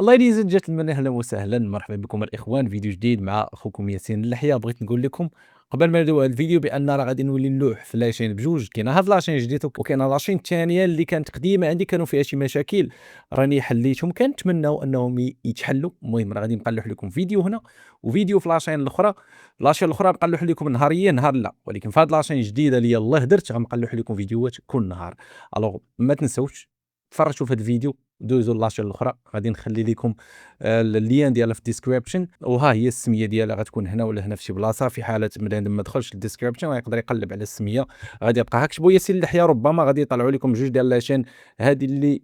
Ladies and gentlemen أهلا وسهلا مرحبا بكم الإخوان فيديو جديد مع أخوكم ياسين اللحية. بغيت نقول لكم قبل ما ندوي هذا الفيديو بأن راه غادي نولي نلوح في لاشين بجوج. كاينه هاد لاشين جديد وكاينه لاشين الثانيه اللي كانت قديمه عندي كانوا فيها شي مشاكل راني حليتهم. كنتمناو انهم يتحلوا. المهم راه غادي نبقى نلوح لكم فيديو هنا وفيديو في لاشين الاخرى. لاشين الاخرى نبقى نلوح لكم نهاريا نهار لا، ولكن في هاد لاشين الجديده اللي يلاه درت غنبقى نلوح لكم فيديوهات كل نهار. الوغ ما تنسوش تفرجوا في هذا الفيديو دوزوا لاشين الاخرى. غادي نخلي لكم اللين ديالها في الديسكريبشن، وها هي السميه ديالها غتكون هنا ولا هنا في شي بلاصه. في حاله ما دخلش الديسكريبشن غيقدر يقلب على السميه غادي يلقاها. كتبوا ياسين اللحيه ربما غادي يطلعوا لكم جوج ديال لاشين هذه اللي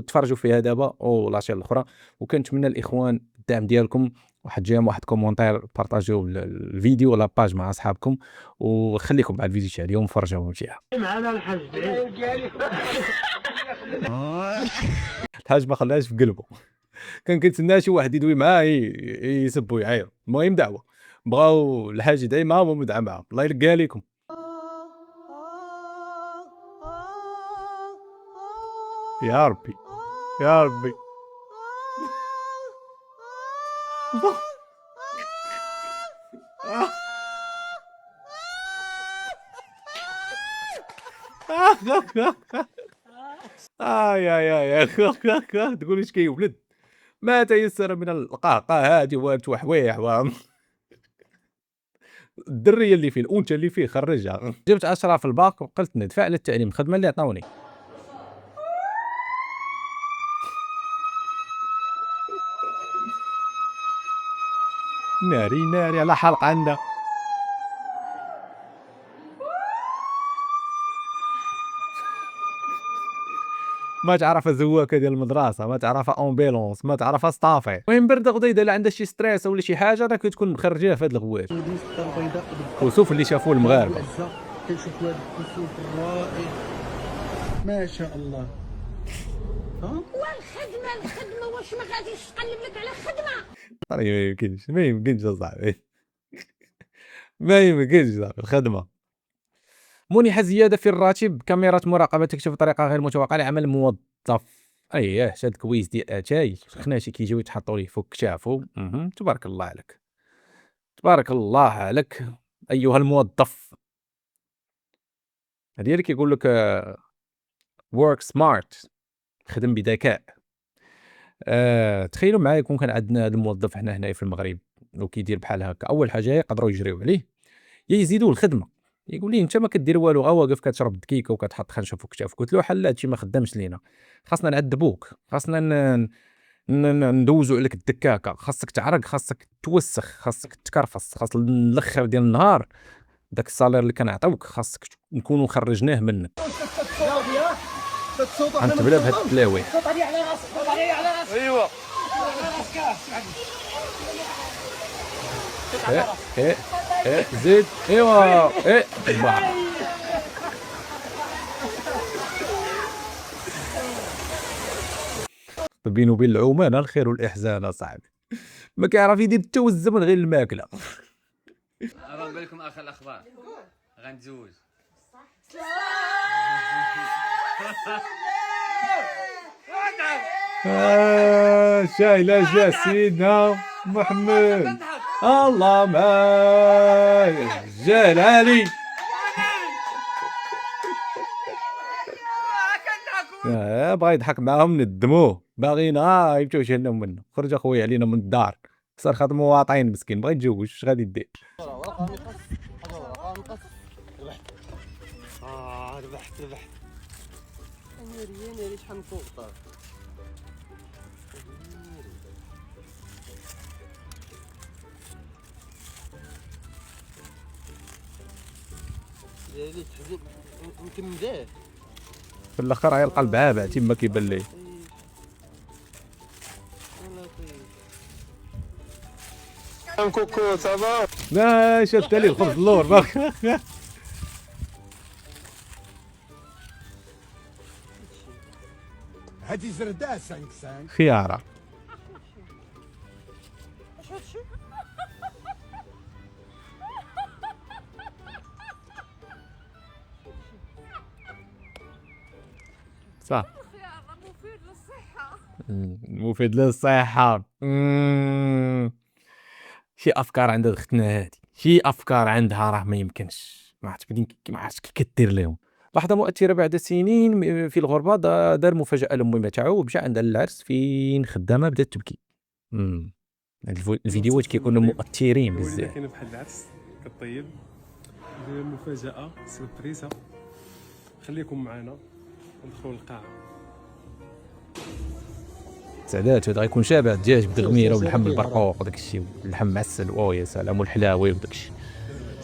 تفرجوا فيها دابا او لاشين الاخرى. وكنتمنى الاخوان الدعم ديالكم، واحد جيم واحد كومونتير، بارطاجيو الفيديو ولا باج مع اصحابكم، وخليكم بعد الفيديو تاع اليوم فرجوا فيها. معنا الحاج الحاج ما خلاش في قلبه. كان كنتسنى شي واحد يدوي معاه يسبوا يعايروا. المهم دعوه بغاو الحاج يدعي معاهم ومدعى معاهم. الله يلقى لكم. يا ربي يا ربي. يا تقول ايش كيولد ما تيسر من القعقاعات والتوحويح الدريه اللي فيه الانثى اللي فيه خرجها. جبت 10 في الباك وقلت ندفع للتعليم الخدمه اللي عطاوني. ناري ناري على حلق عندنا. ما تعرف زواكه ديال المدرسه، ما تعرف امبيلونس، ما تعرف ستافي. المهم برده غدا الا عندها شي ستريس ولا شي حاجه راك تكون مخرجيها في هاد الغواش. كسوف اللي شافوه المغاربه. كنشوفوا هذا الكسوف الرائع ما شاء الله. والخدمه واش ما غاديش تقلب لك على خدمه؟ ما يمكنش اصاحبي. ما يمكنش صاحبي الخدمه. منح زياده في الراتب، كاميرا مراقبه تكشف بطريقه غير متوقعه لعمل موظف. اييه شاد كويس ديال اتاي خناشي كيجيو يتحطوا ليه فوق كتافو. تبارك الله عليك تبارك الله عليك ايها الموظف. هذه اللي كيقول لك work smart، خدم بذكاء. تخيلوا معايا يكون كان عندنا هذا الموظف حنا هنايا في المغرب وكيدير بحال هكا. اول حاجه يقدروا يجريو عليه يا يزيدوه الخدمه. يقول لي انت ما كدير والو غا واقف كتشرب دكيكه وكتحط خنشه فوق كتافك. قلت له حل هادشي ما خدامش لينا، خاصنا نعذبوك، خاصنا ندوزو عليك الدكاكه، خاصك تعرق، خاصك توسخ، خاصك تكرفص، خاص الاخر ديال النهار داك الصالير اللي كنعطيوك خاصك نكونوا خرجناه منك. غنتبدا بهاد التلاويح. ايوا زيد ايوا بينه وبين العومان الخير والاحسان اصاحبي. ما كيعرف يدير حتى هو الزمن غير الماكله. راه نقول لكم اخر الاخبار غنتزوج. شاي لا جا سيدنا محمد الله ما جال علي. بغا يضحك معاهم ندموه، باغينا يمشيو يشهناو منه. خرج اخويا علينا من الدار صار خاطر مواطن مسكين بغا يتزوج. اش غادي دير؟ ربحت ناري شحال من كوطه. ديالي تحزن نكمداه في الاخر غيلقى البعابع تما كيبان ليه. كوكو صافا. لا شاد لي الخبز اللور باغي. هادي زردة 5 خياره صح. الخيار مفيد للصحه. مفيد للصحة. شي أفكار عند أختنا هادي، شي أفكار عندها راه ما يمكنش، ما عرفتش كي كدير ليهم. لحظة مؤثرة بعد سنين في الغربة دار مفاجأة لأمي تاعو ومشى عندها للعرس فين خدامة بدات تبكي. هاد الفيديوهات كيكونوا مؤثرين الوالده بزاف. كاينه بحال العرس كطيب ندير مفاجاه سوربريزه. خليكم معنا وندخلوا للقاعه. سعدات هذا غيكون شابه الدجاج بالدغميره واللحم بالبرقوق وداك الشيء واللحم معسل يا سلام والحلاوي وداك الشيء.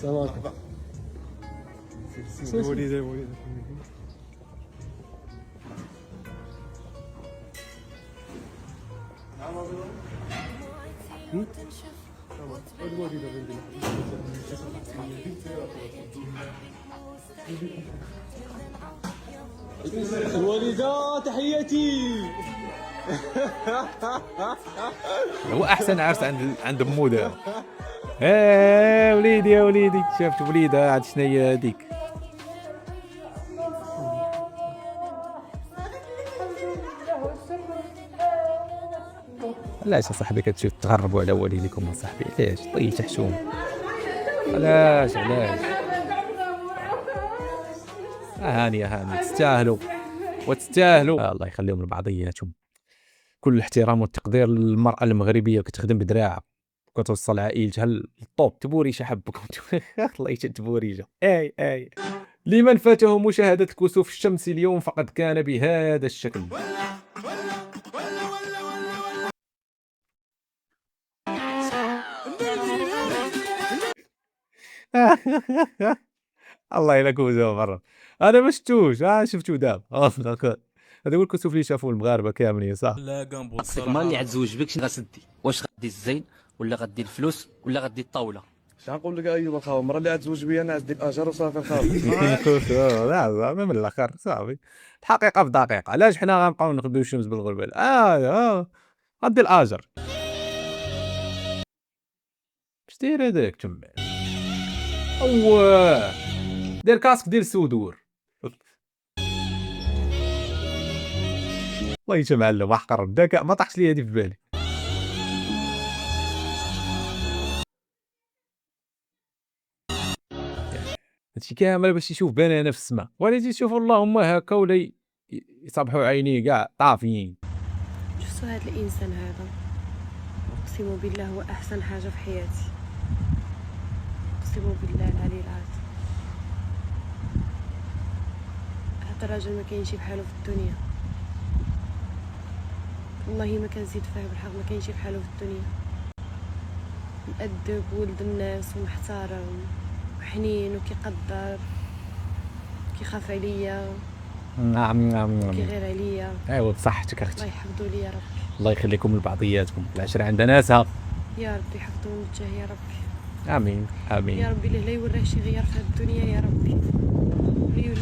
الوالده الوالدة تحياتي. هو احسن عرس عند امو دابا. وليدي يا وليدي شافت وليدها عاد شنو هي هذيك. علاش اصاحبي كتمشيو تغربوا على والديكم اصاحبي؟ علاش طيب تحشوم؟ علاش هاني تستاهلوا وتستاهلوا. الله يخليهم لبعضياتهم. كل الاحترام والتقدير للمرأة المغربية كتخدم بدراعها وكتوصل عائلتها للطوب. تبوريشه حبكم. الله يتبوريشه. اي لمن فاته مشاهدة كسوف الشمس اليوم فقد كان بهذا الشكل. الله الا كوزو مرة انا ما شفتوش. شفتو دابا. هذا هو الكسوف اللي شافوه المغاربه كاملين صح. قصدك ما اللي عتزوج بك شنو غتدي؟ واش غدي الزين ولا غدي الفلوس ولا غدي الطاوله؟ اش غنقول لك ايوب اخا المره اللي غتزوج بيا انا غدي الاجر وصافي خاوي. لا زعما من الاخر صافي الحقيقه في دقيقه. علاش حنا غنبقاو نخدموا الشمس بالغربال؟ غدي الاجر. اش داير هذاك تما؟ دير كاسك ديال السودور. الله يجمع محقر الذكاء ما طاحش لي هذه في بالي. هادشي كامل باش يشوف بنانه في السماء ولا يجي يشوف اللهم هكا ولا يصبحوا عينيه كاع طافيين. شفتوا هذا الانسان هذا؟ اقسم بالله هو احسن حاجه في حياتي. اقسم بالله العلي العظيم. هذا الراجل ما كاينش بحاله في الدنيا. والله ما كنزيد فيه بالحق ما كاينش بحاله في الدنيا. مؤدب ولد الناس ومحترم وحنين وكيقدر كيخاف عليا. نعم كيغير عليا. ايوا بصحتك اختي. الله يحفظو لي يا ربي. الله يخليكم لبعضياتكم. العشره عند ناسها. يا ربي يحفظو ويوجه يا ربي. امين يا ربي لا يوريه شي غير في هاد الدنيا يا ربي.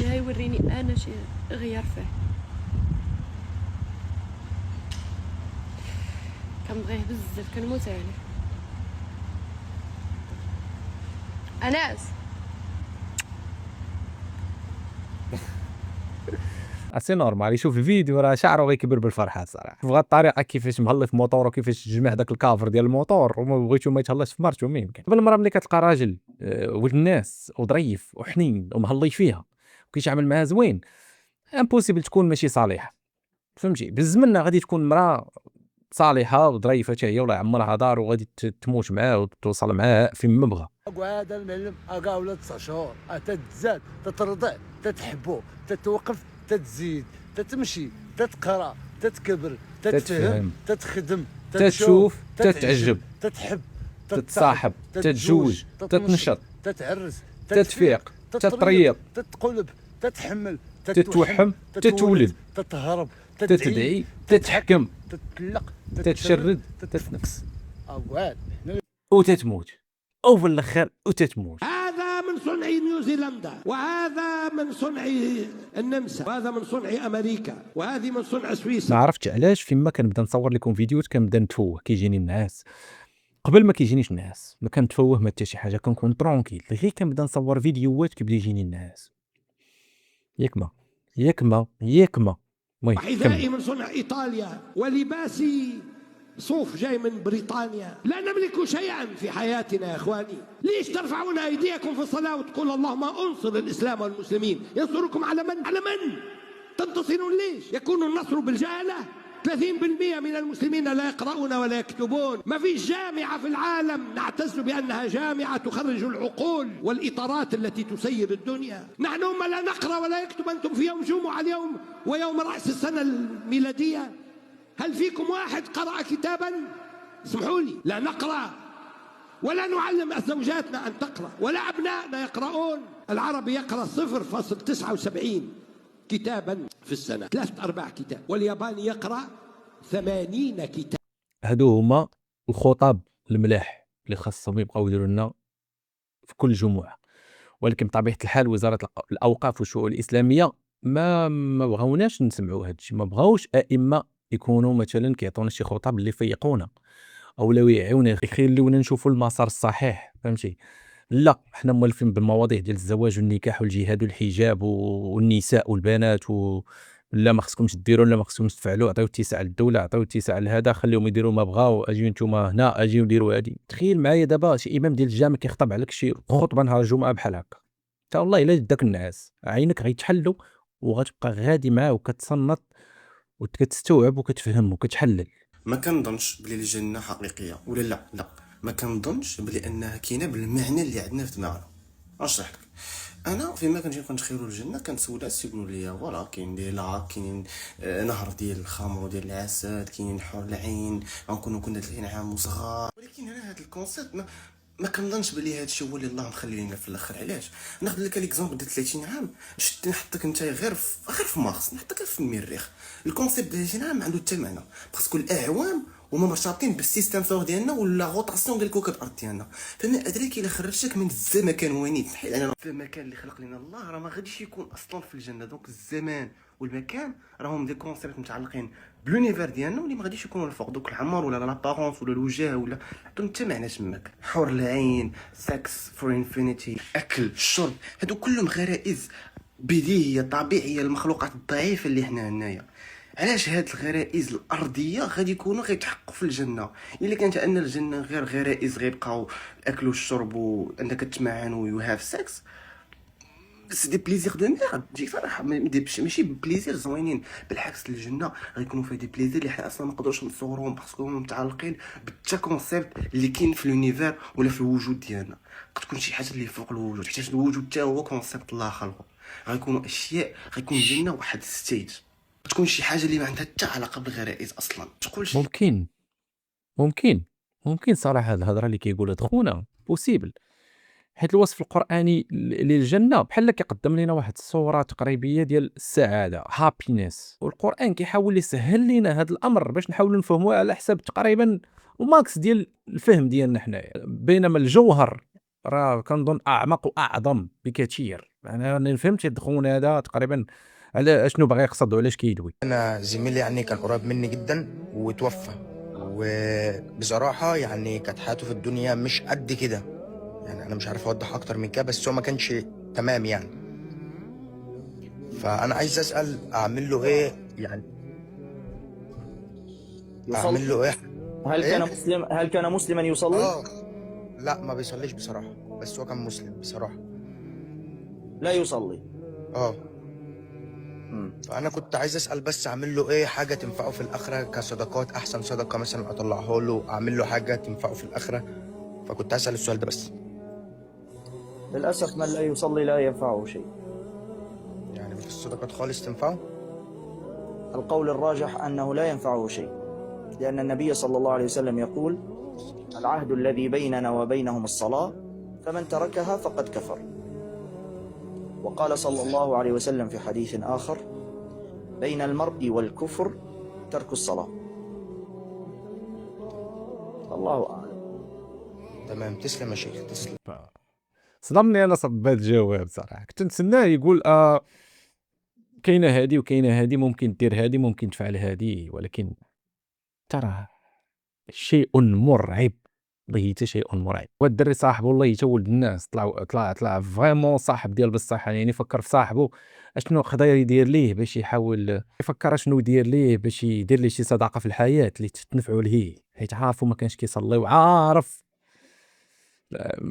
لا يوريني انا شي غير فيه. كنبغيه بزاف كنموت عليه. انس سي نورمال يشوف الفيديو راه شعره غيكبر بالفرحه صراحه. بغا الطريقه كيفاش مهلف موطور وكيفاش جمع داك الكافر ديال الموطور وما بغيتو ما يتهلاش في مرته. ما يمكن. قبل المره ملي كتلقى راجل ولد الناس وظريف وحنين ومهلي فيها وكيتعامل معاه زوين امبوسيبل تكون ماشي صالحه. فهمتي بالزمن غادي تكون مراه صالحه وظريفه حتى هي والله يعمرها دار وغادي تموت معاه وتوصل معاه فين ما بغى. هذا المعلم اكا ولاد 9 شهور تتزاد تترضع تتحبو تتوقف تتزيد تتمشي تتقرا تتكبر تتفهم تتخدم تتشوف تتعجب تتحب تتصاحب تتزوج تتنشط تتعرس تتفيق تتريض تتقلب تتحمل تتوحم تتولد تتهرب تتدعي تتحكم تتطلق تتشرد تتنقص اواد وتتموت او في الاخر وتتموت. هذا من صنع نيوزيلندا وهذا من صنع النمسا وهذا من صنع امريكا وهذه من صنع سويسرا. ما عرفتش علاش فيما كنبدا نصور لكم فيديوهات كنبدا نتفوه كيجيني الناس. قبل ما كيجينيش الناس ما كنتفوه ما حتى شي حاجه كنكون ترونكيل غير كنبدا نصور فيديوهات كيبدا يجيني الناس. ياك ما المهم وحذائي كمل. من صنع إيطاليا، ولباسي صوف جاي من بريطانيا. لا نملك شيئا في حياتنا يا إخواني. ليش ترفعون أيديكم في الصلاة وتقول اللهم أنصر الإسلام والمسلمين؟ ينصركم على من؟ على من؟ تنتصرون ليش؟ يكون النصر بالجهلة؟ 30% من المسلمين لا يقرؤون ولا يكتبون. ما فيش جامعة في العالم نعتز بأنها جامعة تخرج العقول والإطارات التي تسير الدنيا. نحن هم لا نقرأ ولا يكتب. أنتم في يوم جمعة اليوم ويوم رأس السنة الميلادية، هل فيكم واحد قرأ كتابا؟ اسمحوا لي، لا نقرأ ولا نعلم زوجاتنا أن تقرأ ولا أبنائنا يقرؤون. العربي يقرأ 0.79 كتابا في السنة، 3-4 كتاب، والياباني يقرأ 80 كتاب. هادو هما الخطاب الملاح اللي خاصهم يبقاو يديروا لنا في كل جمعة، ولكن بطبيعة الحال وزارة الأوقاف والشؤون الإسلامية ما بغاوناش نسمعوا هاد الشيء، ما بغاوش أئمة يكونوا مثلا كيعطونا شي خطاب اللي يفيقونا او لو يخليونا نشوفوا المسار الصحيح، فهمتي؟ لا، حنا مولفين بالمواضيع ديال الزواج والنكاح والجهاد والحجاب والنساء والبنات لا ما خصكمش ديروا، لا ما خصكمش تفعلوا، عطيو اتساع للدوله، عطيو اتساع لهذا، خليهم يديروا ما بغاو، اجيو نتوما هنا، اجيو نديروا هادي. تخيل معايا دابا شي امام ديال الجامع كيخطب عليك شي خطبه نهار الجمعه بحال هكا، تا والله الا داك النعاس عينك غيتحلوا وغتبقى غادي معاه وكتصنت وكتستوعب وكتفهم وكتحلل. ما كنظنش بلي الجنه حقيقيه ولا لا ما كنظنش بلي انها كاينه بالمعنى اللي عندنا في دماغنا. نشرح لك. انا فيما كنجي كنتخيلوا الجنه كنسول الناس يقولوا لي فوالا كاين دي لاك، كاين نهر ديال الخمر وديال العسل، كاين حور العين، غنكونوا كنا 30 عام وصغار. ولكن انا هذا الكونسيبت ما كنظنش بلي هذا الشيء هو اللي الله مخلي لنا في الاخر. علاش؟ ناخذ لك ليكزومبل ديال 30 عام، شتي نحطك انت غير في مارس، نحطك في المريخ. الكونسيبت ديال 30 عام عنده حتى معنى، باسكو الاعوام هما مرتبطين بالسيستم سور ديالنا ولا غوطاسيون ديال كوكب الارض ديالنا. فما ادريك الا خرجتك من الزمكان وانيت، حيت انا في المكان اللي خلق لنا الله راه ما غاديش يكون اصلا في الجنه. دونك الزمان والمكان راهم دي كونسيبت متعلقين بلونيفير ديالنا واللي ما غاديش يكونوا الفوق. دوك العمر ولا لابارونس ولا الوجه ولا عندهم حتى معنى تماك. حور العين، سكس فور انفينيتي، اكل، الشرب، هادو كلهم غرائز بديهيه طبيعيه للمخلوقات الضعيفه اللي حنا هنايا. علاش هاد الغرائز الارضيه غادي يكونوا غيتحققوا في الجنه؟ الا كانت ان الجنه غير غرائز غيبقاو الاكل والشرب وانك تتمعن ويو هاف سكس، سي دي بليزير دو ميرد. دي صراحه ماشي بليزير زوينين، بالعكس الجنه غيكونوا فيها دي بليزير اللي حنا اصلا ما نقدروش نصورهم باسكو هما متعلقين بالتا كونسيبت اللي كاين في لونيفير ولا في الوجود ديالنا. تكون شي حاجه اللي فوق الوجود، حيت الوجود حتى هو كونسيبت الله خلقه. غيكونوا اشياء، غيكون الجنه واحد ستيج، تكون شي حاجه اللي ما عندها حتى علاقه بالغرائز اصلا. تقول شي ممكن صراحه هاد الهضره اللي كيقولها خونا بوسيبل، حيت الوصف القراني للجنه بحال كيقدم لنا واحد الصوره تقريبيه ديال السعاده، هابينس، والقران كيحاول يسهل لنا هذا الامر باش نحاولوا نفهموه على حساب تقريبا الماكس ديال الفهم ديالنا حنايا. بينما الجوهر راه كنظن اعمق واعظم بكثير. انا فهمت هاد خونا هذا تقريبا على اشنو باغي يقصد وعلاش كيدوي. انا زميلي يعني كان قريب مني جدا وتوفى، وبصراحه يعني كانت حياته في الدنيا مش قد كده، يعني انا مش عارف اوضح اكتر من كده، بس هو ما كانش تمام يعني. فانا عايز اسال اعمل له ايه يعني؟ اعمل له ايه؟ هل كان مسلما يصلي؟ لا ما بيصليش بصراحه، بس هو كان مسلم بصراحه. لا يصلي. فانا كنت عايز اسال بس اعمل له ايه حاجه تنفعه في الاخره كصدقات، احسن صدقه مثلا اطلعها له، اعمل له حاجه تنفعه في الاخره. فكنت اسال السؤال ده بس. للاسف من لا يصلي لا ينفعه شيء. يعني مفيش صدقات خالص تنفعه؟ القول الراجح انه لا ينفعه شيء، لان النبي صلى الله عليه وسلم يقول: العهد الذي بيننا وبينهم الصلاه، فمن تركها فقد كفر. وقال صلى الله عليه وسلم في حديث آخر: بين المرء والكفر ترك الصلاة. الله أعلم. تمام، تسلم يا شيخ، تسلم. صدمني انا بهذا الجواب صراحه، كنت نتسناه يقول كاينه هادي وكاينه هادي، ممكن دير هادي ممكن تفعل هادي، ولكن ترى شيء مرعب لهيت شيء مرعب. والدري صاحبه والله حتى ولد الناس طلع فريمون صاحب ديال بصح، يعني فكر في صاحبه اشنو قدر يدير ليه باش يحاول يفكر اشنو يدير ليه باش يدير ليه شي صداقه في الحياه اللي تنفعوا ليه، حيت عارفو ما كانش كيصلي وعارف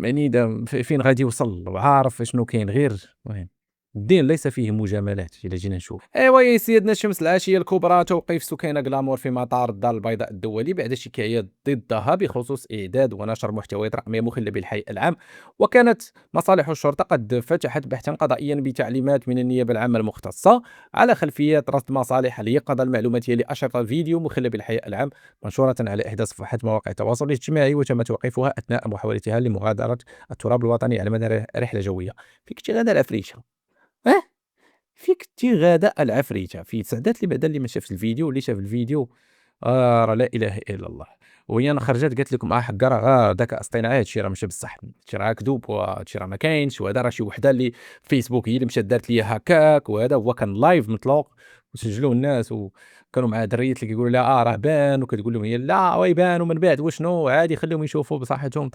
يعني فين غادي يوصل وعارف شنو كاين. غير المهم الدين ليس فيه مجاملات. إلا جينا نشوف ايوا يا سيدنا الشمس العاشيه الكبرى، توقيف سكينه غلامور في مطار الدار البيضاء الدولي بعد شكايات ضدها بخصوص اعداد ونشر محتويات رقميه مخله بالحي العام. وكانت مصالح الشرطه قد فتحت بحثا قضائيا بتعليمات من النيابه العامه المختصه على خلفيات رصد مصالح اليقظه المعلوماتيه لاشرطه فيديو مخله بالحي العام منشوره على احدى صفحات مواقع التواصل الاجتماعي، وتم توقيفها اثناء محاولتها لمغادره التراب الوطني على مدار رحله جويه. فيك شي غاده العفريته فيك غاده العفريته في سعدات لي بعدا اللي ما شافش الفيديو واللي شاف الفيديو راه لا اله الا الله. وهي انا خرجت قالت لكم حق راه ذكاء اصطناعي، هادشي راه ماشي بصح، هادشي راه كذوب وهادشي راه ما كاينش، وهذا راه شي وحده اللي فيسبوك هي اللي مشات دارت ليا هكاك، وهذا هو كان لايف مطلوق وسجلوه الناس وكانوا مع دريات اللي كيقولوا لها راه بان، وكتقول لهم هي لا ويبان ومن بعد وشنو عادي خليهم يشوفوا بصحتهم.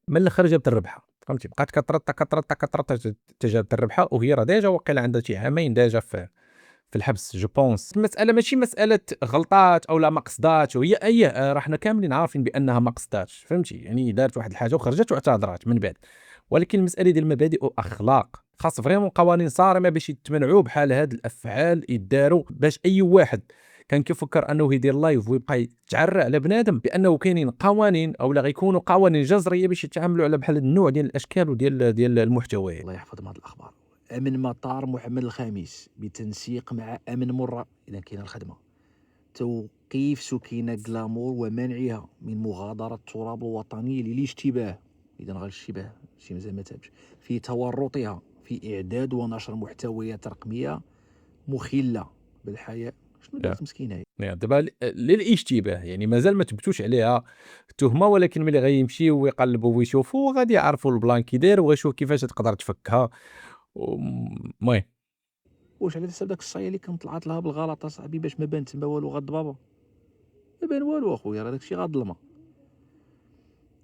من الاخر جابت الربحه فهمتي، بقات كثرت جابت الربحه، وهي راه ديجا واقيلا عندها شي عامين ديجا في الحبس جو بونس. المساله ماشي مساله غلطات او لا ما قصداتش، وهي راه حنا كاملين عارفين بانها ما قصداتش فهمتي، يعني دارت واحد الحاجه وخرجت واعتذرت من بعد، ولكن المساله ديال المبادئ واخلاق خاص فريمون قوانين صارمه باش يتمنعوا بحال هاد الافعال يداروا، باش اي واحد كان كيفكر انه يدير لايف ويبقى يتعرى على بنادم بانه كاينين قوانين او لا غيكونوا قوانين جزريه باش يتعاملوا على بحال النوع ديال الاشكال وديال المحتوى. الله يحفظ هذه الاخبار. امن مطار محمد الخامس بتنسيق مع امن مرة اذا كاينه الخدمه توقيف سكينه غلامور ومنعها من مغادره التراب الوطني للاشتباه، اذا غير الاشتباه شي مازال ما تابش في تورطها في اعداد ونشر محتويات رقميه مخله بالحياه. شنو دارت مسكينه هي؟ دابا للاشتباه يعني مازال ما تبتوش عليها التهمه، ولكن ملي غيمشيو ويقلبوا ويشوفوا غادي يعرفوا البلان كي داير ويشوف كيفاش تقدر تفكها. المهم واش على حساب داك الصايه اللي كانت طلعت لها بالغلط اصاحبي باش ما بان تما والو غاد بابا ما بان والو اخويا، راه داكشي غاد ظلمه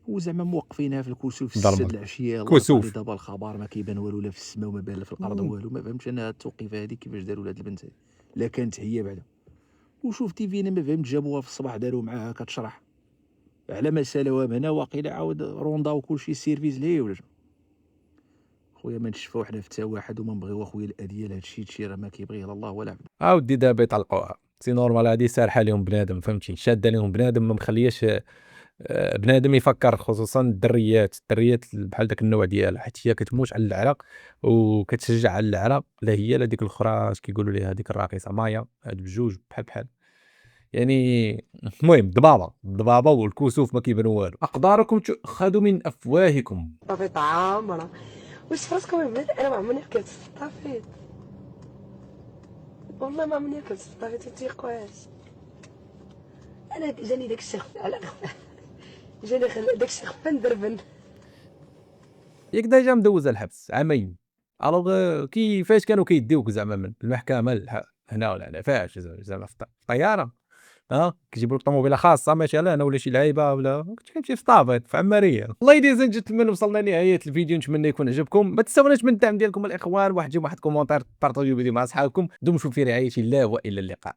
وزعما موقفينها في الكسوف السد العشيه كسوف دابا الخبر ما كيبان والو لا في السماء وما بان لا في الارض والو. ما فهمتش انا التوقيفه هذه كيفاش داروا لهاد البنت هذه، لا كانت هي بعدا وشوف فينا ما فهمت جابوها في الصباح داروا معاها كتشرح على مساله هنا واقيلا عاود روندا وكلشي سيرفيس ليه ولا خويا ما نشفاو حنا في حتى واحد وما نبغيو اخويا الاذيه لهاد الشيء راه ما كيبغيه لا الله ولا عبد. ودي دابا يطلقوها سي نورمال، هادي سارحه لهم بنادم فهمتي، شاده لهم بنادم ما مخلياش بنادم يفكر، خصوصا الدريات بحال داك النوع ديالها، حيت هي كتموت على العرق وكتشجع على العرق، لا هي لا ديك الاخرى اش كيقولوا ليها هذيك الراقصه مايا، هاد بجوج بحال يعني. المهم الضبابه والكسوف ما كيبانوا والو. اقداركم تؤخذ من افواهكم. صافي طعام واش فراسكم البنات انا ما عمرني اكلت الصافيت، والله ما عمرني اكلت الصافيت تيقواش. انا جاني داك الشيخ على جاني داك الشيخ ندربن ياك ديجا مدوزه الحبس عامين. الوغ كيفاش كانوا كيديوك زعما من المحكمه هنا ولا هنا فاش زعما في الطياره كيجيبوا لك طوموبيله خاصه مثلا ولا شي لعيبه ولا كنت كنمشي في طابت في عماريه. ليديز اند جنتلمان وصلنا لنهايه الفيديو، نتمنى يكون عجبكم، ما تنساوناش من الدعم ديالكم الاخوان، واحد كومونتير، بارطاجيو الفيديو مع اصحابكم، دمتم في رعايه الله والى اللقاء.